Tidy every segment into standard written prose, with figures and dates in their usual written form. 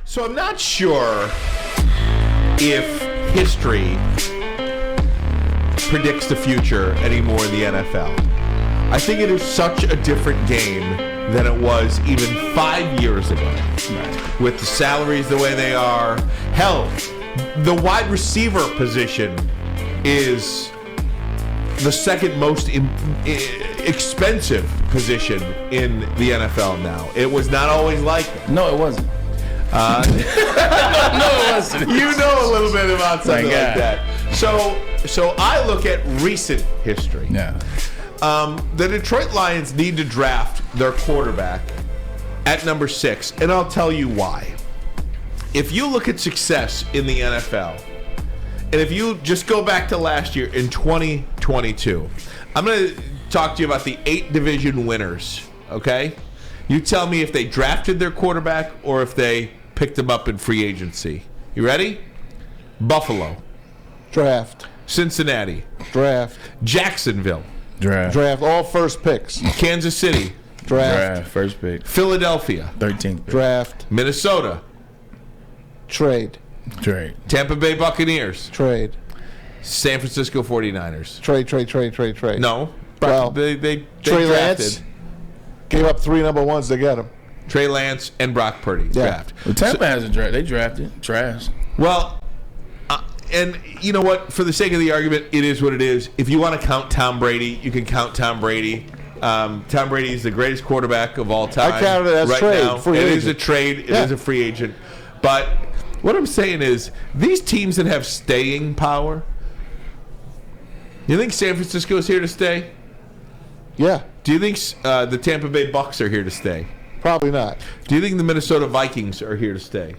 So I'm not sure if history predicts the future anymore in the NFL. I think it is such a different game than it was even 5 years ago. Right. With the salaries the way they are. Hell, the wide receiver position is the second most expensive position in the NFL now. It was not always like that. No, it wasn't. No, it wasn't. You know a little bit about something like that. So I look at recent history. Yeah. The Detroit Lions need to draft their quarterback at number 6, and I'll tell you why. If you look at success in the NFL, and if you just go back to last year in 2022, I'm going to talk to you about the 8 division winners, okay? You tell me if they drafted their quarterback or if they picked him up in free agency. You ready? Buffalo. Draft. Cincinnati. Draft. Jacksonville. Draft. Draft. All first picks. Kansas City. Draft. First pick. Philadelphia. 13th pick. Draft. Minnesota. Trade. Tampa Bay Buccaneers. Trade. San Francisco 49ers. Trade. No. Well, they Trey drafted. Lance gave up 3 number 1s to get him. Trey Lance and Brock Purdy draft. Well, Tampa has a draft. They drafted. Trash. Well, and you know what? For the sake of the argument, it is what it is. If you want to count Tom Brady, you can count Tom Brady. Tom Brady is the greatest quarterback of all time. I counted it as right trade. now. Free it agent. is a trade. It is a free agent. But what I'm saying is, these teams that have staying power. You think San Francisco is here to stay? Yeah. Do you think the Tampa Bay Bucks are here to stay? Probably not. Do you think the Minnesota Vikings are here to stay?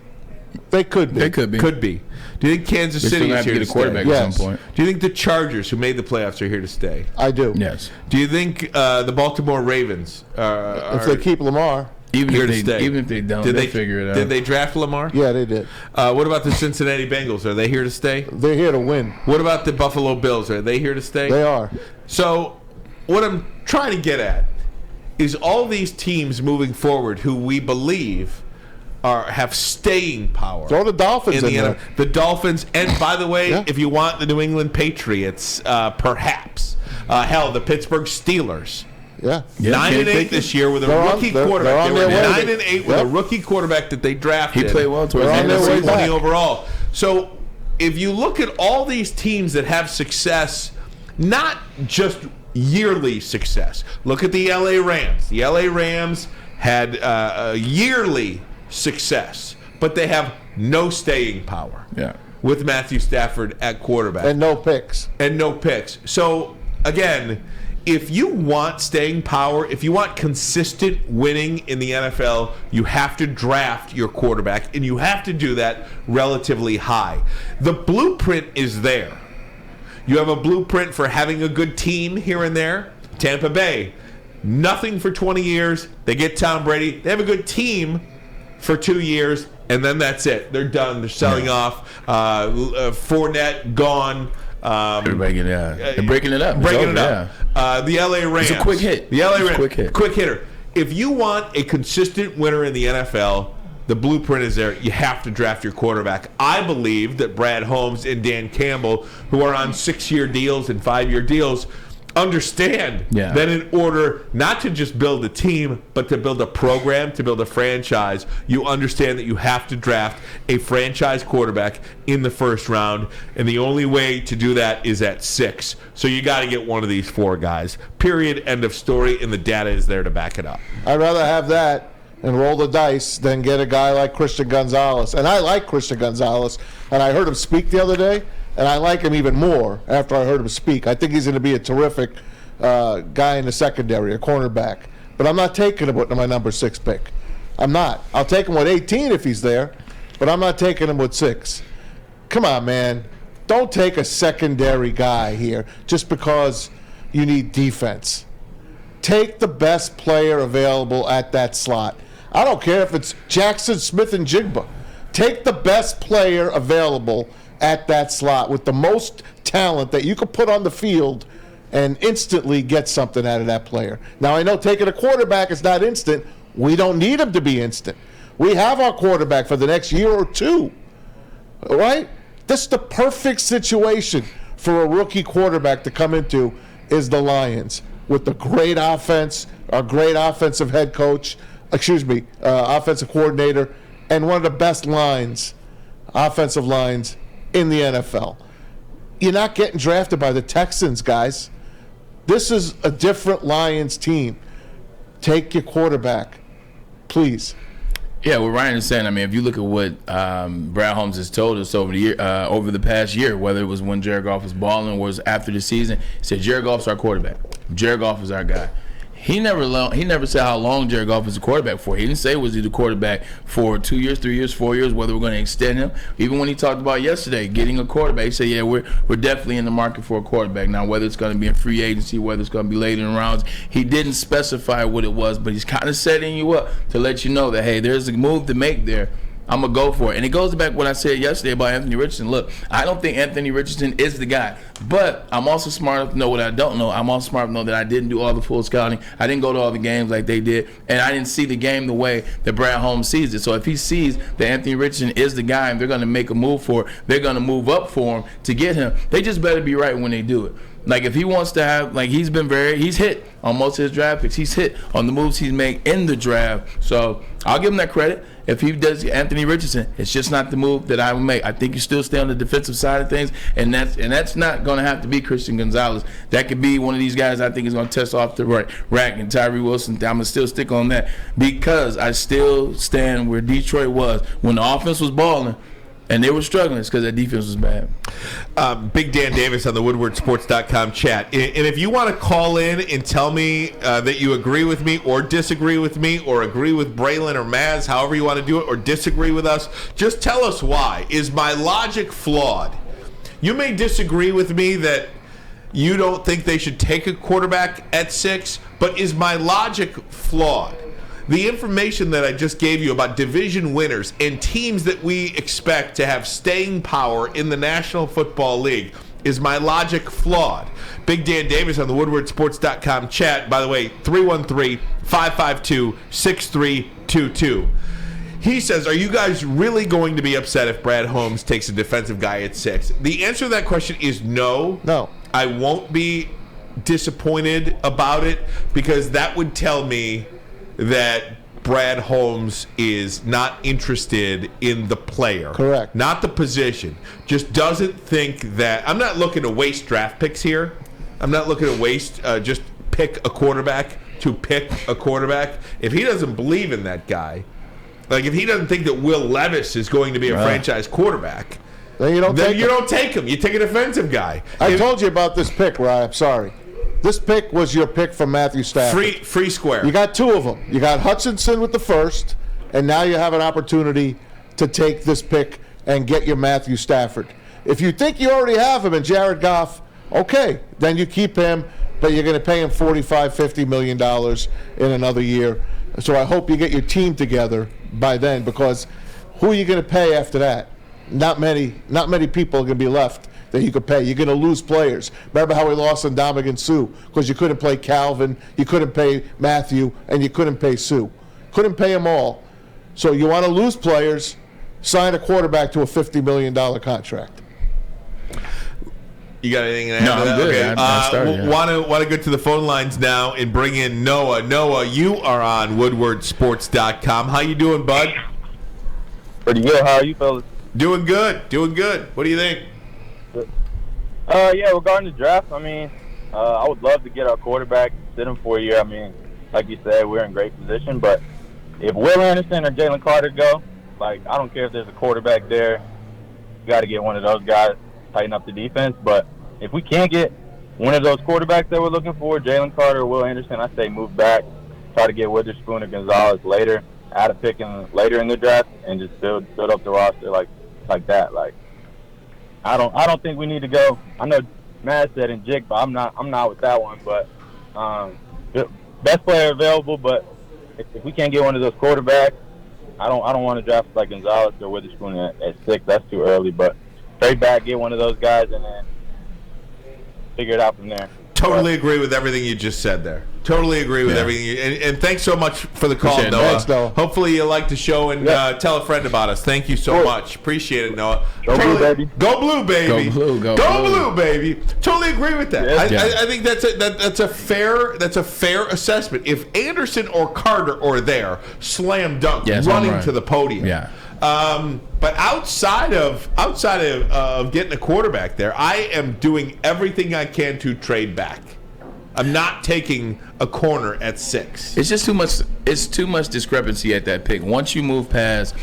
They could be. Could be. Do you think Kansas City is here to stay? At some point. Do you think the Chargers, who made the playoffs, are here to stay? I do. Yes. Do you think the Baltimore Ravens are if they keep Lamar? Even here if to they, stay? Even if they don't, they figure it out. Did they draft Lamar? Yeah, they did. What about the Cincinnati Bengals? Are they here to stay? They're here to win. What about the Buffalo Bills? Are they here to stay? They are. So what I'm trying to get at is all these teams moving forward who we believe have staying power. Throw the Dolphins in there. The Dolphins, and by the way, if you want the New England Patriots, perhaps. Hell, the Pittsburgh Steelers. Yeah. 9-8 this year with a rookie quarterback. They were 9-8 with a rookie quarterback that they drafted. He played well towards the end of the Number season. 20 overall. So if you look at all these teams that have success, not just yearly success. Look at the LA Rams. The LA Rams had yearly success, but they have no staying power. Yeah. With Matthew Stafford at quarterback. And no picks. So, again, if you want staying power, if you want consistent winning in the NFL, you have to draft your quarterback, and you have to do that relatively high. The blueprint is there. You have a blueprint for having a good team here and there. Tampa Bay, nothing for 20 years. They get Tom Brady. They have a good team for 2 years, and then that's it. They're done. They're selling off. Fournette, gone. Everybody get it out. They're breaking it up. Breaking it up. The LA Rams. It's a quick hit. The LA Rams. Quick hitter. If you want a consistent winner in the NFL, the blueprint is there. You have to draft your quarterback. I believe that Brad Holmes and Dan Campbell, who are on 6-year deals and 5-year deals, understand that in order not to just build a team, but to build a program, to build a franchise, you understand that you have to draft a franchise quarterback in the first round, and the only way to do that is at 6. So you got to get one of these 4 guys. Period. End of story, and the data is there to back it up. I'd rather have that and roll the dice than get a guy like Christian Gonzalez. And I like Christian Gonzalez, and I heard him speak the other day, and I like him even more after I heard him speak. I think he's going to be a terrific guy in the secondary, a cornerback. But I'm not taking him with my number 6 pick. I'm not. I'll take him with 18 if he's there, but I'm not taking him with 6. Come on, man. Don't take a secondary guy here just because you need defense. Take the best player available at that slot. I don't care if it's Jackson Smith and Jigba. Take the best player available at that slot with the most talent that you could put on the field and instantly get something out of that player. Now, I know taking a quarterback is not instant. We don't need him to be instant. We have our quarterback for the next year or two. All right? This is the perfect situation for a rookie quarterback to come into is the Lions with the great offense, a great offensive head coach, offensive coordinator, and one of the best offensive lines in the NFL. You're not getting drafted by the Texans, guys. This is a different Lions team. Take your quarterback, please. Yeah, what Ryan is saying, I mean, if you look at what Brad Holmes has told us over the past year, whether it was when Jared Goff was balling or was after the season, he said Jared Goff's our quarterback. Jared Goff is our guy. He never said how long Jared Goff was the quarterback for. He didn't say was he the quarterback for 2 years, 3 years, 4 years, whether we're going to extend him. Even when he talked about yesterday getting a quarterback, he said, yeah, we're definitely in the market for a quarterback. Now, whether it's going to be in free agency, whether it's going to be later in rounds, he didn't specify what it was, but he's kind of setting you up to let you know that, hey, there's a move to make there. I'm going to go for it. And it goes back to what I said yesterday about Anthony Richardson. Look, I don't think Anthony Richardson is the guy. But I'm also smart enough to know what I don't know. I'm also smart enough to know that I didn't do all the full scouting. I didn't go to all the games like they did. And I didn't see the game the way that Brad Holmes sees it. So if he sees that Anthony Richardson is the guy and they're going to make a move for it, they're going to move up for him to get him, they just better be right when they do it. Like, if he wants to have, like, he's hit on most of his draft picks. He's hit on the moves he's made in the draft. So I'll give him that credit. If he does Anthony Richardson, it's just not the move that I would make. I think you still stay on the defensive side of things, and that's not going to have to be Christian Gonzalez. That could be one of these guys I think is going to test off the rack, and Tyree Wilson. I'm going to still stick on that because I still stand where Detroit was when the offense was balling. And they were struggling. It's because that defense was bad. Big Dan Davis on the WoodwardSports.com chat. And if you want to call in and tell me that you agree with me or disagree with me or agree with Braylon or Maz, however you want to do it, or disagree with us, just tell us why. Is my logic flawed? You may disagree with me that you don't think they should take a quarterback at 6, but is my logic flawed? The information that I just gave you about division winners and teams that we expect to have staying power in the National Football League, is my logic flawed? Big Dan Davis on the WoodwardSports.com chat. By the way, 313-552-6322. He says, are you guys really going to be upset if Brad Holmes takes a defensive guy at 6? The answer to that question is no. No. I won't be disappointed about it because that would tell me that Brad Holmes is not interested in the player. Correct. Not the position. Just doesn't think that. I'm not looking to waste draft picks here. I'm not looking to waste just pick a quarterback to pick a quarterback. If he doesn't believe in that guy, like if he doesn't think that Will Levis is going to be a franchise quarterback, then you don't take him. You take a defensive guy. I told you about this pick, Ryan. I'm sorry. This pick was your pick from Matthew Stafford. Free square. You got two of them. You got Hutchinson with the first, and now you have an opportunity to take this pick and get your Matthew Stafford. If you think you already have him in Jared Goff, okay, then you keep him, but you're going to pay him $45-50 million in another year. So I hope you get your team together by then, because who are you going to pay after that? Not many people are going to be left that you could pay. You're going to lose players. Remember how we lost on Ndamukong Suh because you couldn't play Calvin, you couldn't pay Matthew, and you couldn't pay Sue. Couldn't pay them all. So you want to lose players, sign a quarterback to a $50 million contract. You got anything to add No, to I'm that? good. Okay. I started, yeah. Want to go to the phone lines now and bring in Noah. Noah, you are on WoodwardSports.com. How you doing, bud? Pretty good. How are you, fellas? Doing good. What do you think? Yeah, regarding the draft, I mean, I would love to get our quarterback, sit him for a year. I mean, like you said, we're in great position. But if Will Anderson or Jalen Carter go, like, I don't care if there's a quarterback there. You got to get one of those guys, tighten up the defense. But if we can't get one of those quarterbacks that we're looking for, Jalen Carter or Will Anderson, I say move back, try to get Witherspoon or Gonzalez later, add a pick later in the draft, and just build up the roster like that. Like, I don't think we need to go. I know Matt said in Jig, but I'm not with that one. But best player available. But if we can't get one of those quarterbacks, I don't want to draft like Gonzalez or Witherspoon at 6. That's too early. But trade back, get one of those guys, and then figure it out from there. Totally agree with everything you just said there. Totally agree with Yeah. everything. And thanks so much for the call, Appreciate it. Noah. Thanks, Noah. Hopefully you like the show and tell a friend about us. Thank you so Cool. much. Appreciate it, Noah. Go Blue, baby. Go Blue, baby. Go Blue, go Blue, Blue. baby. Totally agree with that. Yeah. I think that's a fair assessment. If Anderson or Carter are there, slam dunk, Yes, running I'm right. to the podium. Yeah. But outside of getting a quarterback there, I am doing everything I can to trade back. I'm not taking a corner at 6. It's just too much. It's too much discrepancy at that pick. Once you move past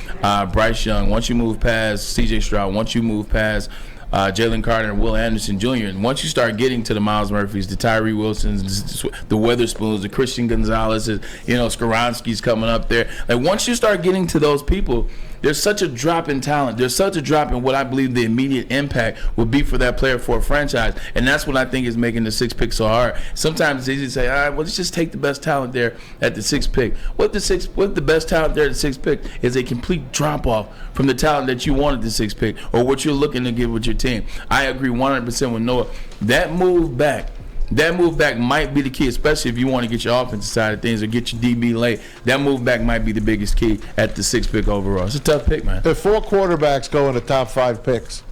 Bryce Young, once you move past C.J. Stroud, once you move past Jalen Carter and Will Anderson Jr., and once you start getting to the Miles Murphys, the Tyree Wilsons, the Witherspoons, the Christian Gonzalez's, Skoronski's coming up there. Like once you start getting to those people, there's such a drop in talent. There's such a drop in what I believe the immediate impact would be for that player for a franchise. And that's what I think is making the 6th pick so hard. Sometimes it's easy to say, all right, well, let's just take the best talent there at the 6th pick. What the best talent there at the 6th pick is a complete drop-off from the talent that you wanted the 6th pick or what you're looking to give with your team. I agree 100% with Noah. That move back might be the key, especially if you want to get your offensive side of things or get your DB late. That move back might be the biggest key at the 6th pick overall. It's a tough pick, man. If 4 quarterbacks go in the top 5 picks,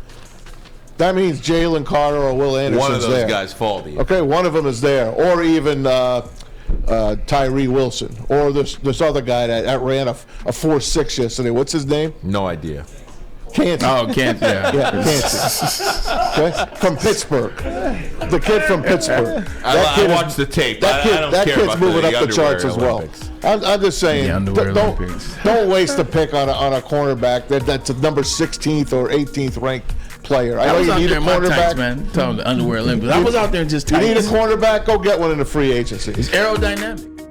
that means Jalen Carter or Will Anderson's One of those there. guys fall to you. Okay, one of them is there, or even Tyree Wilson, or this other guy that ran a 4.6 yesterday. What's his name? No idea. Canty. Oh, can't. Yeah. Yeah, Canty. Okay? From Pittsburgh. The kid from Pittsburgh. I watched the tape. I don't That care kid's about moving the up the charts as underwear well. Olympics. I'm just saying, The underwear don't Olympics. waste a pick on a cornerback that's a number 16th or 18th ranked player. I know was you out need there a in my tights, cornerback. man. Tell them the underwear Olympics. I was out there in just You tights. need a cornerback, go get one in the free agency. It's aerodynamic.